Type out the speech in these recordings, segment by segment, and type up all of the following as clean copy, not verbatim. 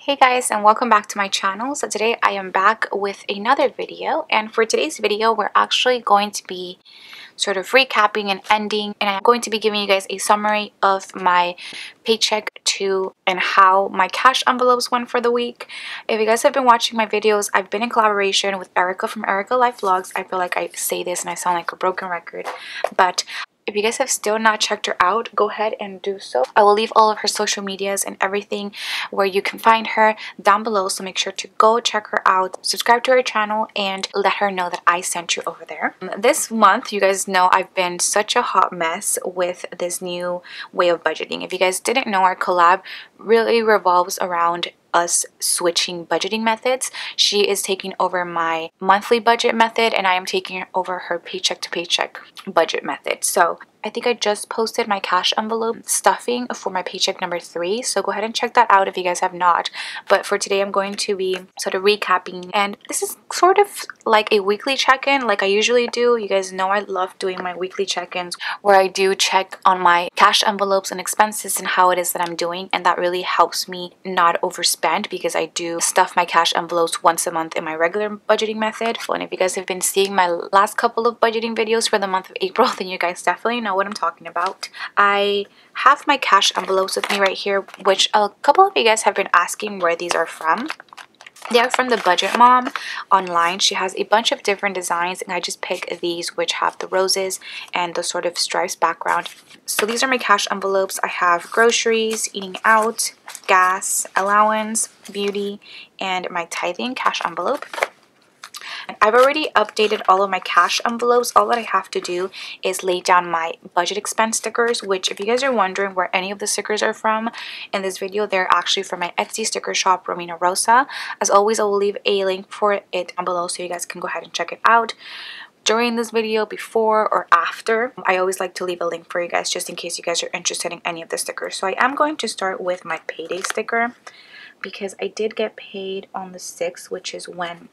Hey guys, and welcome back to my channel. So today I am back with another video, and for today's video we're actually going to be sort of recapping and ending, and I'm going to be giving you guys a summary of my paycheck to and how my cash envelopes went for the week. If you guys have been watching my videos, I've been in collaboration with Erika from Erika Life Vlogs. I feel like I say this and I sound like a broken record, but if you guys have still not checked her out, go ahead and do so. I will leave all of her social medias and everything where you can find her down below, so make sure to go check her out, subscribe to her channel, and let her know that I sent you over there. This month, you guys know I've been such a hot mess with this new way of budgeting. If you guys didn't know, our collab really revolves around us switching budgeting methods. She is taking over my monthly budget method, and I am taking over her paycheck to paycheck budget method. So I think I just posted my cash envelope stuffing for my paycheck number 3, so go ahead and check that out if you guys have not. But for today I'm going to be sort of recapping, and this is sort of like a weekly check-in like I usually do. You guys know I love doing my weekly check-ins where I do check on my cash envelopes and expenses and how it is that I'm doing, and that really helps me not overspend because I do stuff my cash envelopes once a month in my regular budgeting method. And if you guys have been seeing my last couple of budgeting videos for the month of April, then you guys definitely know what I'm talking about. I have my cash envelopes with me right here, which a couple of you guys have been asking where these are from. They are from the Budget Mom online. She has a bunch of different designs, and I just picked these which have the roses and the sort of stripes background. So these are my cash envelopes. I have groceries, eating out, gas, allowance, beauty, and my tithing cash envelope. I've already updated all of my cash envelopes. All that I have to do is lay down my budget expense stickers, which if you guys are wondering where any of the stickers are from in this video, they're actually from my Etsy sticker shop, Romina. As always, I will leave a link for it down below so you guys can go ahead and check it out during this video, before or after. I always like to leave a link for you guys just in case you guys are interested in any of the stickers. So I am going to start with my payday sticker because I did get paid on the 6th, which is when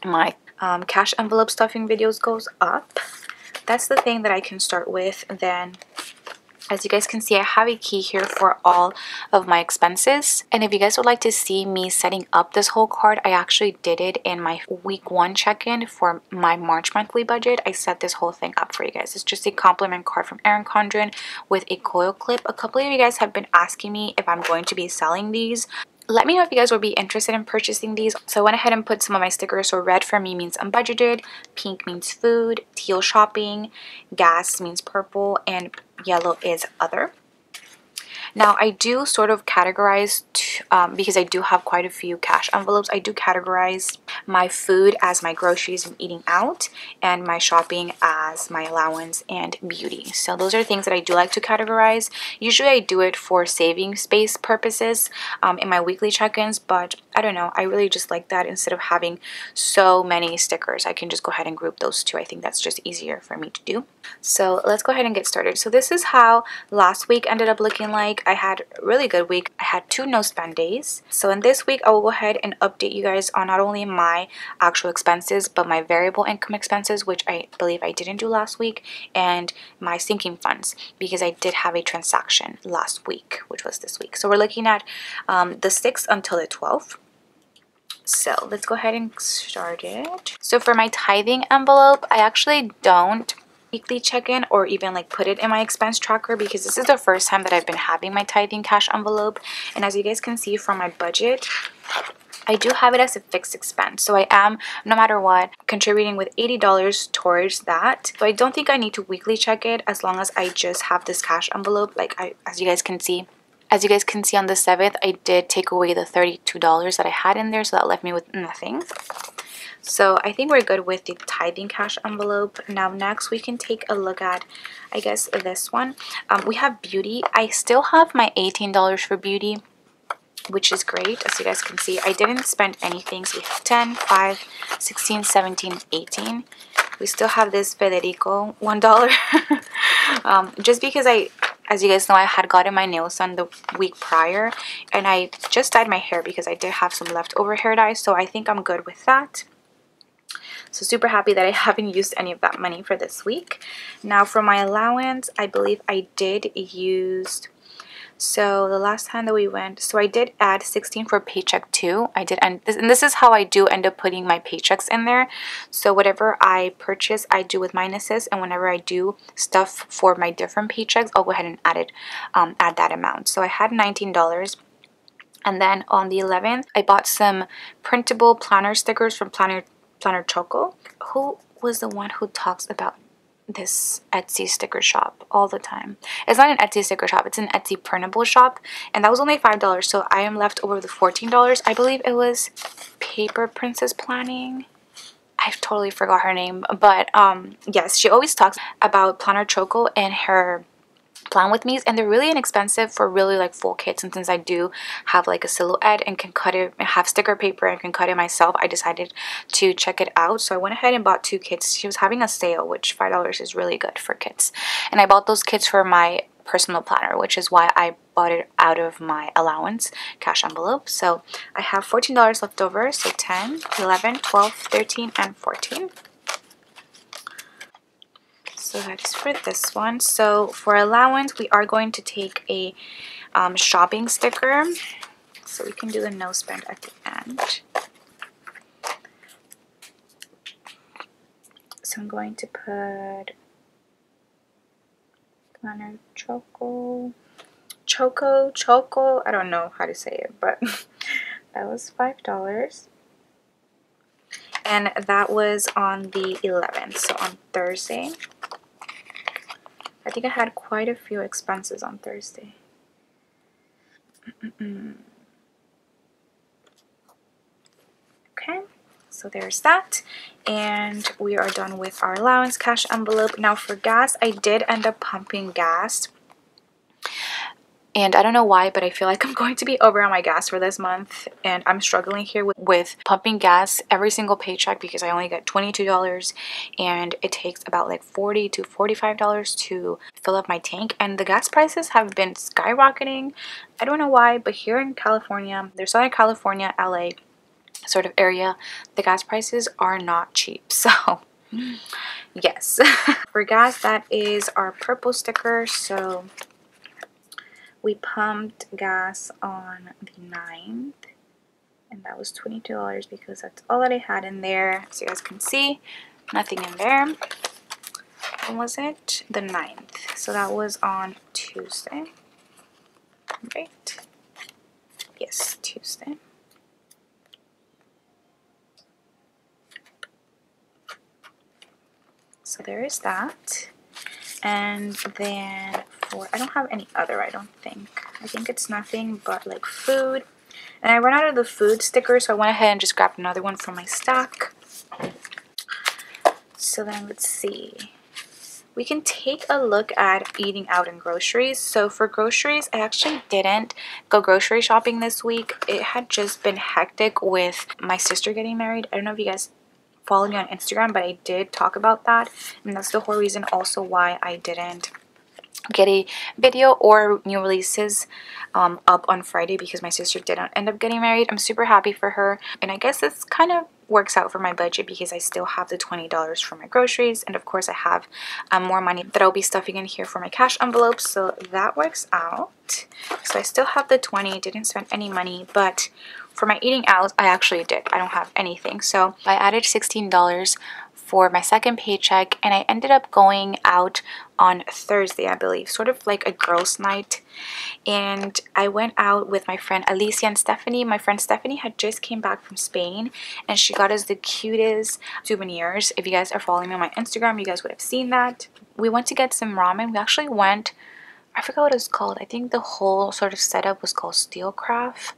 my cash envelope stuffing videos goes up. That's the thing that I can start with. Then as you guys can see, I have a key here for all of my expenses, and if you guys would like to see me setting up this whole card, I actually did it in my week 1 check-in for my March monthly budget. I set this whole thing up for you guys. It's just a compliment card from Erin Condren with a coil clip. A couple of you guys have been asking me if I'm going to be selling these. Let me know if you guys would be interested in purchasing these. So I went ahead and put some of my stickers. So red for me means unbudgeted, pink means food, teal shopping, gas means purple, and yellow is other. Now I do sort of categorize because I do have quite a few cash envelopes. I do categorize my food as my groceries and eating out, and my shopping as my allowance and beauty. So those are things that I do like to categorize. Usually I do it for saving space purposes in my weekly check-ins, but I don't know, I really just like that. Instead of having so many stickers, I can just go ahead and group those two. I think that's just easier for me to do. So let's go ahead and get started. So this is how last week ended up looking like. I had a really good week. I had 2 no spend days. So in this week, I will go ahead and update you guys on not only my actual expenses, but my variable income expenses, which I believe I didn't do last week, and my sinking funds, because I did have a transaction last week, which was this week. So we're looking at the 6th until the 12th. So let's go ahead and start it. So for my tithing envelope, I actually don't weekly check-in or even like put it in my expense tracker because this is the first time that I've been having my tithing cash envelope. And as you guys can see from my budget, I do have it as a fixed expense. So I am, no matter what, contributing with $80 towards that. So I don't think I need to weekly check it as long as I just have this cash envelope. Like as you guys can see. As you guys can see on the 7th, I did take away the $32 that I had in there, so that left me with nothing. So I think we're good with the tithing cash envelope. Now next we can take a look at, I guess, this one. We have beauty. I still have my $18 for beauty, which is great. As you guys can see, I didn't spend anything. So we have 10, 5, 16, 17, 18. We still have this Federico $1. Just because as you guys know, I had gotten my nails done the week prior, and I just dyed my hair because I did have some leftover hair dye, so I think I'm good with that. So super happy that I haven't used any of that money for this week. Now for my allowance, I believe I did use So the last time that we went, so I did add 16 for paycheck too. I did, and this is how I do end up putting my paychecks in there. So whatever I purchase, I do with minuses, and whenever I do stuff for my different paychecks, I'll go ahead and add that amount. So I had $19. And then on the 11th, I bought some printable planner stickers from Planner Choco. Who was the one who talks about this Etsy sticker shop all the time? It's not an Etsy sticker shop, it's an Etsy printable shop, and that was only $5. So I am left over with $14. I believe it was Paper Princess Planning. I totally forgot her name, but yes, she always talks about Planner Choco and her plan with me's, and they're really inexpensive for really like full kits. And since I do have like a silhouette and can cut it, have sticker paper and can cut it myself, I decided to check it out. So I went ahead and bought 2 kits. She was having a sale, which $5 is really good for kits, and I bought those kits for my personal planner, which is why I bought it out of my allowance cash envelope. So I have $14 left over, so 10, 11, 12, 13, and 14. So that is for this one. So for allowance, we are going to take a shopping sticker, so we can do the no spend at the end. So I'm going to put Planner Choco, I don't know how to say it, but that was $5. And that was on the 11th, so on Thursday. I think I had quite a few expenses on Thursday. Okay, so there's that. And we are done with our allowance cash envelope. Now for gas, I did end up pumping gas. And I don't know why, but I feel like I'm going to be over on my gas for this month. And I'm struggling here with pumping gas every single paycheck because I only get $22. And it takes about like $40 to $45 to fill up my tank. And the gas prices have been skyrocketing. I don't know why, but here in California, there's Southern California, LA sort of area, the gas prices are not cheap. So yes. For gas, that is our purple sticker. So we pumped gas on the 9th, and that was $22 because that's all that I had in there. So you guys can see, nothing in there. When was it? The 9th. So that was on Tuesday. Right? Yes, Tuesday. So there is that. And then I don't have any other, I don't think. I think it's nothing but like food. And I ran out of the food sticker, so I went ahead and just grabbed another one from my stack. So then let's see. We can take a look at eating out and groceries. So for groceries, I actually didn't go grocery shopping this week. It had just been hectic with my sister getting married. I don't know if you guys follow me on Instagram, but I did talk about that. And that's the whole reason also why I didn't get a video or new releases up on Friday, because my sister didn't end up getting married. I'm super happy for her, and I guess this kind of works out for my budget because I still have the $20 for my groceries, and of course I have more money that I'll be stuffing in here for my cash envelopes, so that works out. So I still have the 20, didn't spend any money, but for my eating out, I actually did. I don't have anything, so I added $16 for my second paycheck, and I ended up going out on Thursday, I believe, sort of like a girls' night. And I went out with my friend Alicia and Stephanie. My friend Stephanie had just came back from Spain, and she got us the cutest souvenirs. If you guys are following me on my Instagram, you guys would have seen that. We went to get some ramen. We actually went, I forgot what it was called. I think the whole sort of setup was called Steelcraft,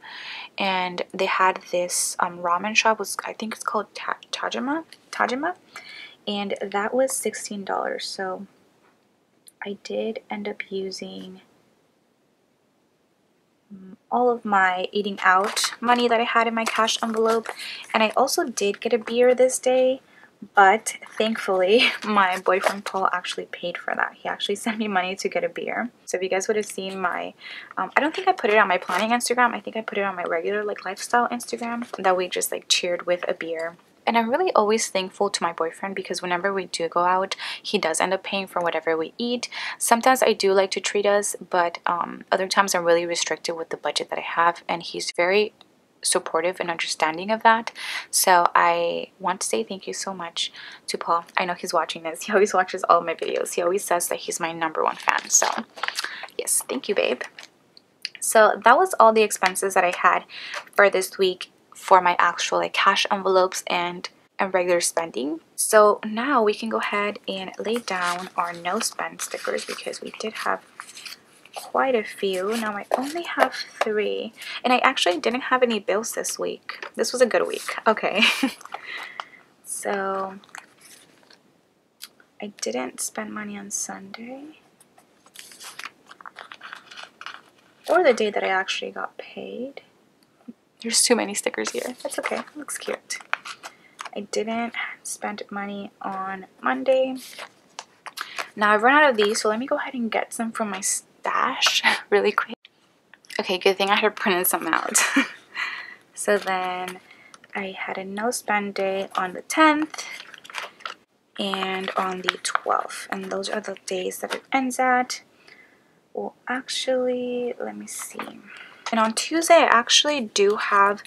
and they had this ramen shop. I think it's called Tajima, and that was $16. So I did end up using all of my eating out money that I had in my cash envelope, and I also did get a beer this day. But thankfully, my boyfriend Paul actually paid for that. He actually sent me money to get a beer. So if you guys would have seen my, I don't think I put it on my planning Instagram. I think I put it on my regular like lifestyle Instagram, that we just like cheered with a beer And I'm really always thankful to my boyfriend because whenever we do go out, he does end up paying for whatever we eat. Sometimes I do like to treat us, but other times I'm really restricted with the budget that I have, and he's very supportive and understanding of that. So I want to say thank you so much to Paul. I know he's watching this. He always watches all my videos. He always says that he's my #1 fan. So yes, thank you, babe. So that was all the expenses that I had for this week for my actual like cash envelopes and regular spending. So now we can go ahead and lay down our no spend stickers because we did have quite a few. Now I only have 3, and I actually didn't have any bills this week. This was a good week. Okay. So I didn't spend money on Sunday or the day that I actually got paid. There's too many stickers here. That's okay. It looks cute. I didn't spend money on Monday. Now I've run out of these, so let me go ahead and get some from my stash really quick. Okay, good thing I had printed some out. So then I had a no spend day on the 10th and on the 12th, and those are the days that it ends at. Well, actually, let me see. And on Tuesday, I actually do have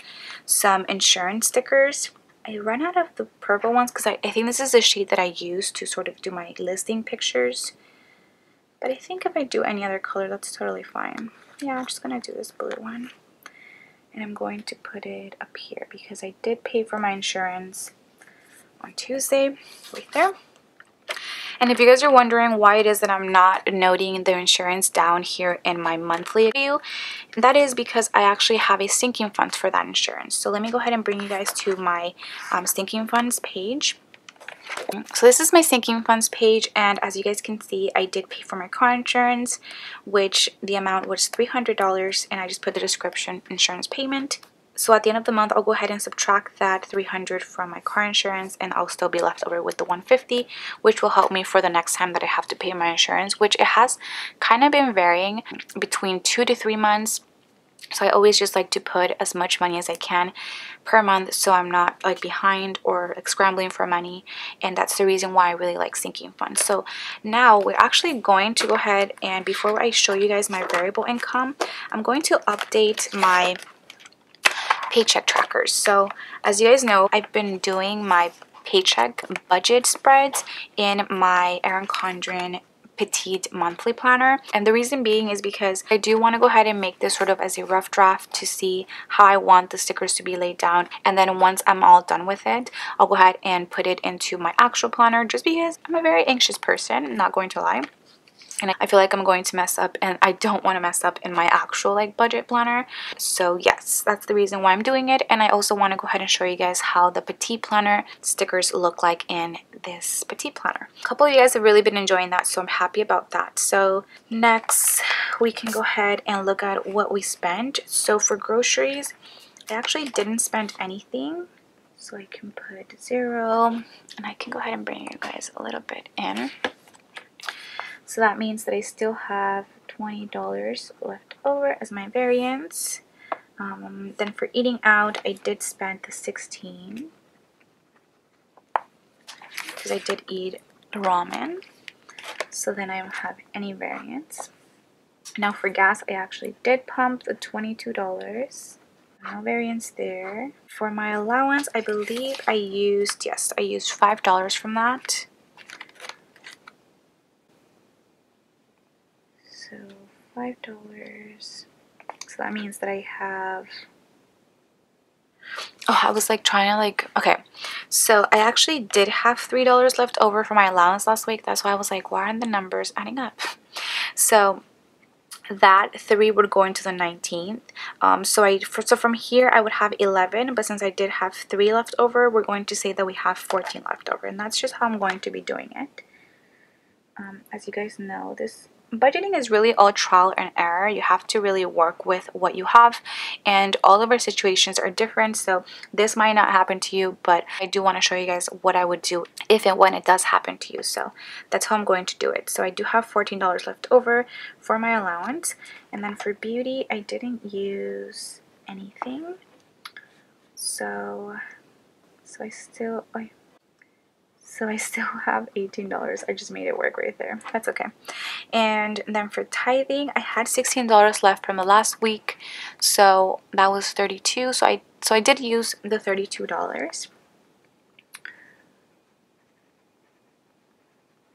some insurance stickers. I ran out of the purple ones because I think this is the shade that I use to sort of do my listing pictures. But I think if I do any other color, that's totally fine. Yeah, I'm just going to do this blue one. And I'm going to put it up here because I did pay for my insurance on Tuesday, right there. And if you guys are wondering why it is that I'm not noting the insurance down here in my monthly view, that is because I actually have a sinking funds for that insurance. So let me go ahead and bring you guys to my sinking funds page. So this is my sinking funds page, and as you guys can see, I did pay for my car insurance, which the amount was $300, and I just put the description insurance payment. So at the end of the month, I'll go ahead and subtract that $300 from my car insurance, and I'll still be left over with the $150, which will help me for the next time that I have to pay my insurance, which it has kind of been varying between 2 to 3 months. So I always just like to put as much money as I can per month so I'm not like behind or like scrambling for money, and that's the reason why I really like sinking funds. So now we're actually going to go ahead, and before I show you guys my variable income, I'm going to update my paycheck trackers. So as you guys know, I've been doing my paycheck budget spreads in my Erin Condren petite monthly planner, and the reason being is because I do want to go ahead and make this sort of as a rough draft to see how I want the stickers to be laid down, and then once I'm all done with it, I'll go ahead and put it into my actual planner, just because I'm a very anxious person, I'm not going to lie. And I feel like I'm going to mess up, and I don't want to mess up in my actual like budget planner. So yes, that's the reason why I'm doing it. And I also want to go ahead and show you guys how the petite planner stickers look like in this petite planner. A couple of you guys have really been enjoying that, so I'm happy about that. So next we can go ahead and look at what we spent. So for groceries, I actually didn't spend anything, so I can put 0, and I can go ahead and bring you guys a little bit in. So that means that I still have $20 left over as my variance. Then for eating out, I did spend the 16 because I did eat ramen. So then I don't have any variance. Now for gas, I actually did pump the $22. No variance there. For my allowance, I believe I used $5 from that. So $5. So that means that I have, oh, I was like trying to like, okay, so I actually did have $3 left over for my allowance last week. That's why I was like, why aren't the numbers adding up? So that 3 would go into the 19th. So from here I would have 11, but since I did have 3 left over, we're going to say that we have 14 left over, and that's just how I'm going to be doing it. As you guys know, this budgeting is really all trial and error. You have to really work with what you have, and all of our situations are different, so this might not happen to you, but I do want to show you guys what I would do if and when it does happen to you. So that's how I'm going to do it. So I do have $14 left over for my allowance, and then for beauty I didn't use anything, so I still have $18. I just made it work right there. That's okay. And then for tithing, I had $16 left from the last week, so that was 32. So I did use the $32.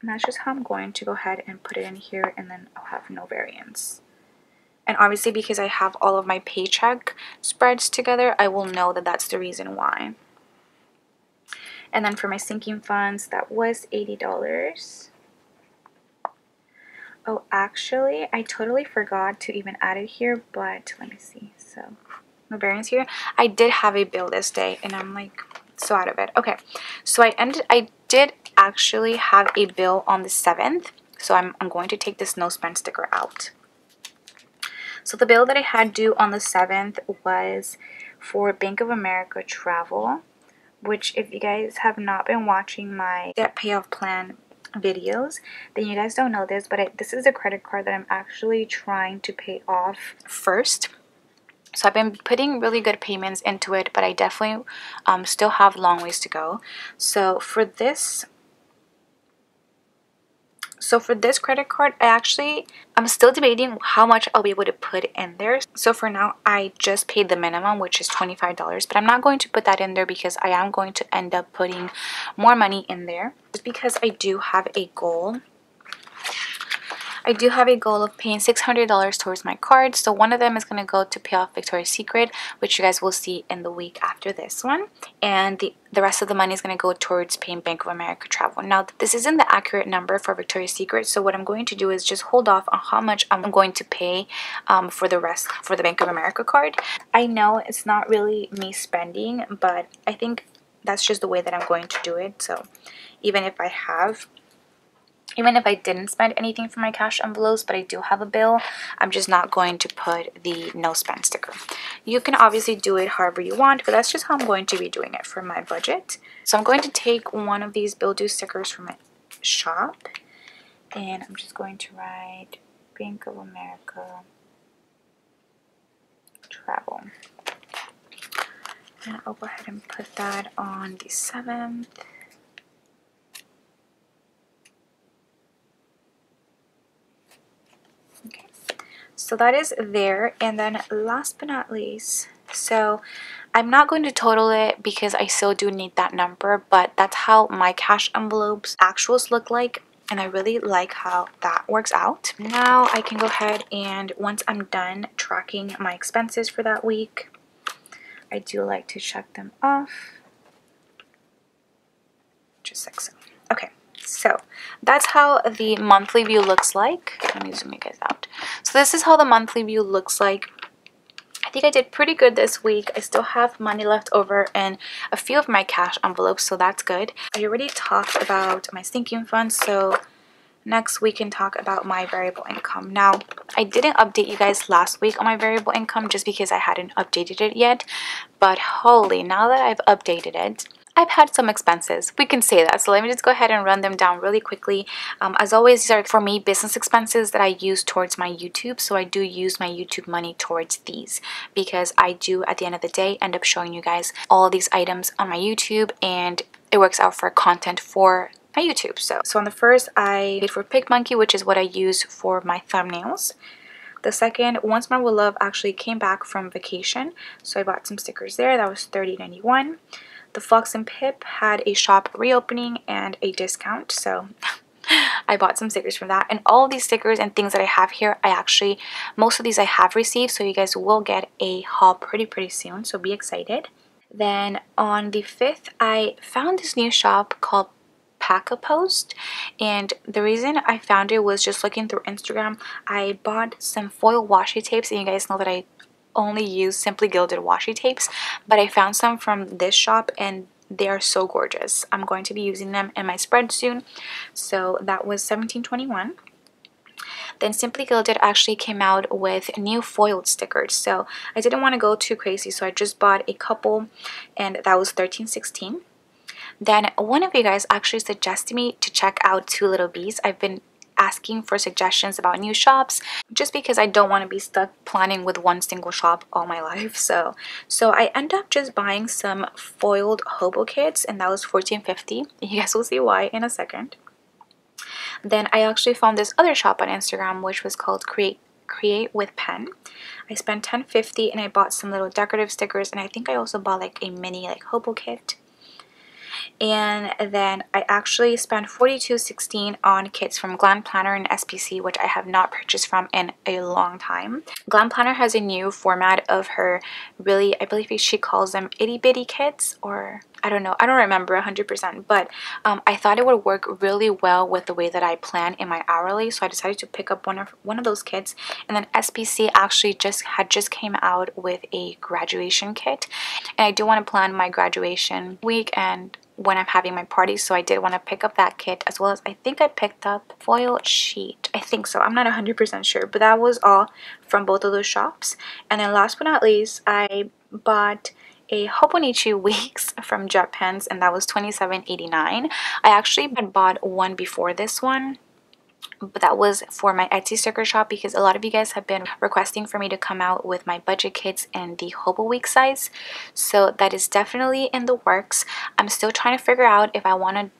And that's just how I'm going to go ahead and put it in here, and then I'll have no variance. And obviously, because I have all of my paycheck spreads together, I will know that that's the reason why. And then for my sinking funds, that was $80. Oh, actually, I totally forgot to even add it here, but let me see. So, no variance here. I did have a bill this day, and I'm like so out of it. Okay, so I did actually have a bill on the 7th, so I'm going to take this no spend sticker out. So the bill that I had due on the 7th was for Bank of America travel, which if you guys have not been watching my debt payoff plan videos, then you guys don't know this, but this is a credit card that I'm actually trying to pay off first. So I've been putting really good payments into it, but I definitely still have long ways to go. So for this credit card, I'm still debating how much I'll be able to put in there. So for now, I just paid the minimum, which is $25, but I'm not going to put that in there because I am going to end up putting more money in there. Just because I do have a goal. I do have a goal of paying $600 towards my cards. So one of them is going to go to pay off Victoria's Secret, which you guys will see in the week after this one. And the rest of the money is going to go towards paying Bank of America travel. Now, this isn't the accurate number for Victoria's Secret. So what I'm going to do is just hold off on how much I'm going to pay for the rest for the Bank of America card. I know it's not really me spending, but I think that's just the way that I'm going to do it. So even if I didn't spend anything from my cash envelopes, but I do have a bill, I'm just not going to put the no spend sticker. You can obviously do it however you want, but that's just how I'm going to be doing it for my budget. So I'm going to take one of these bill due stickers from my shop, and I'm just going to write Bank of America travel. And I'll go ahead and put that on the 7th. Okay, so that is there. And then last but not least, so I'm not going to total it because I still do need that number, but that's how my cash envelopes actuals look like, and I really like how that works out. Now I can go ahead, and once I'm done tracking my expenses for that week, I do like to check them off just like so. Okay, so that's how the monthly view looks like. Let me zoom you guys out. So this is how the monthly view looks like. I think I did pretty good this week. I still have money left over in a few of my cash envelopes, so that's good. I already talked about my sinking funds, so next we can talk about my variable income. Now, I didn't update you guys last week on my variable income just because I hadn't updated it yet, but holy, now that I've updated it, I've had some expenses. We can say that. So let me just go ahead and run them down really quickly. As always, these are for me business expenses that I use towards my YouTube. So I do use my YouTube money towards these because I do, at the end of the day, end up showing you guys all these items on my YouTube, and it works out for content for my YouTube. So on the first, I paid for PicMonkey, which is what I use for my thumbnails. The second, Once More With Love actually came back from vacation, so I bought some stickers there. That was $30.91. The Fox and Pip had a shop reopening and a discount, so I bought some stickers from that. And all of these stickers and things that I have here, most of these I have received, so you guys will get a haul pretty soon, so be excited. Then on the 5th, I found this new shop called Pack-A-Post, and the reason I found it was just looking through Instagram. I bought some foil washi tapes, and you guys know that I only use Simply Gilded washi tapes, but I found some from this shop and they are so gorgeous. I'm going to be using them in my spread soon. So that was $17.21. Then Simply Gilded actually came out with new foiled stickers, so I didn't want to go too crazy, so I just bought a couple, and that was $13.16. Then one of you guys actually suggested me to check out Two Little Bees. I've been asking for suggestions about new shops, just because I don't want to be stuck planning with one single shop all my life. So I end up just buying some foiled hobo kits, and that was $14.50. You guys will see why in a second. Then I actually found this other shop on Instagram, which was called Create with Pen. I spent $10.50 and I bought some little decorative stickers, and I think I also bought like a mini like hobo kit. And then I actually spent $42.16 on kits from Glam Planner and SPC, which I have not purchased from in a long time. Glam Planner has a new format of her really, I believe she calls them itty bitty kits, or I don't know, I don't remember 100%, but I thought it would work really well with the way that I plan in my hourly, so I decided to pick up one of those kits. And then SPC actually just came out with a graduation kit, and I do want to plan my graduation week and when I'm having my party, so I did want to pick up that kit, as well as I think I picked up foil sheet. I think so, I'm not 100% sure, but that was all from both of those shops. And then last but not least, I bought a Hobonichi Weeks from Jet Pens, and that was $27.89. I actually had bought one before this one, but that was for my Etsy sticker shop, because a lot of you guys have been requesting for me to come out with my budget kits in the Hobo Week size, so that is definitely in the works. I'm still trying to figure out if I want to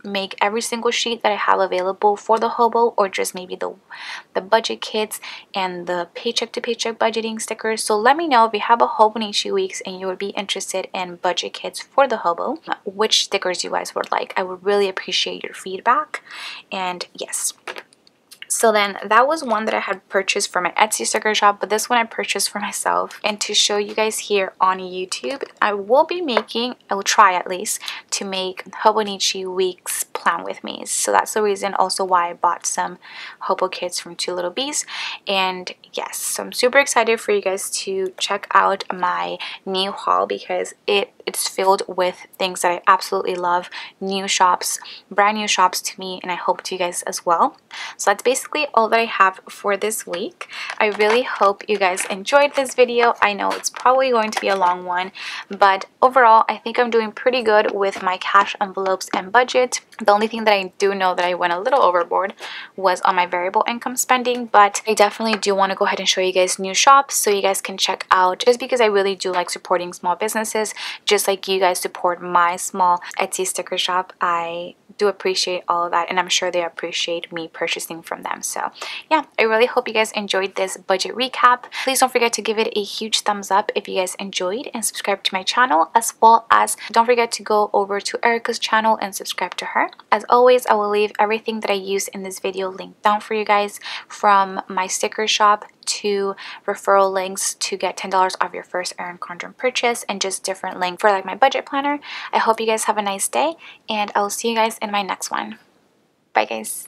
make every single sheet that I have available for the hobo, or just maybe the budget kits and the paycheck to paycheck budgeting stickers. So let me know if you have a Hobonichi Weeks and you would be interested in budget kits for the hobo, which stickers you guys would like. I would really appreciate your feedback. And yes, so then that was one that I had purchased for my Etsy sticker shop, but this one I purchased for myself. And to show you guys here on YouTube, I will try at least to make Hobonichi Weeks plan with me. So that's the reason also why I bought some hobo kits from Two Little Bees. And yes, so I'm super excited for you guys to check out my new haul, because it's filled with things that I absolutely love. New shops, brand new shops to me, and I hope to you guys as well. So that's basically all that I have for this week. I really hope you guys enjoyed this video. I know it's probably going to be a long one, but overall I think I'm doing pretty good with my cash envelopes and budget. The only thing that I do know that I went a little overboard was on my variable income spending, but I definitely do want to go ahead and show you guys new shops so you guys can check out, just because I really do like supporting small businesses, just like you guys support my small Etsy sticker shop. I do appreciate all of that, and I'm sure they appreciate me purchasing from them. So yeah, I really hope you guys enjoyed this budget recap. Please don't forget to give it a huge thumbs up if you guys enjoyed, and subscribe to my channel, as well as don't forget to go over to ERIKA'S channel and subscribe to her. As always, I will leave everything that I use in this video linked down for you guys, from my sticker shop to referral links to get $10 off your first Erin Condren purchase, and just different links for like my budget planner. I hope you guys have a nice day, and I will see you guys in my next one. Bye guys.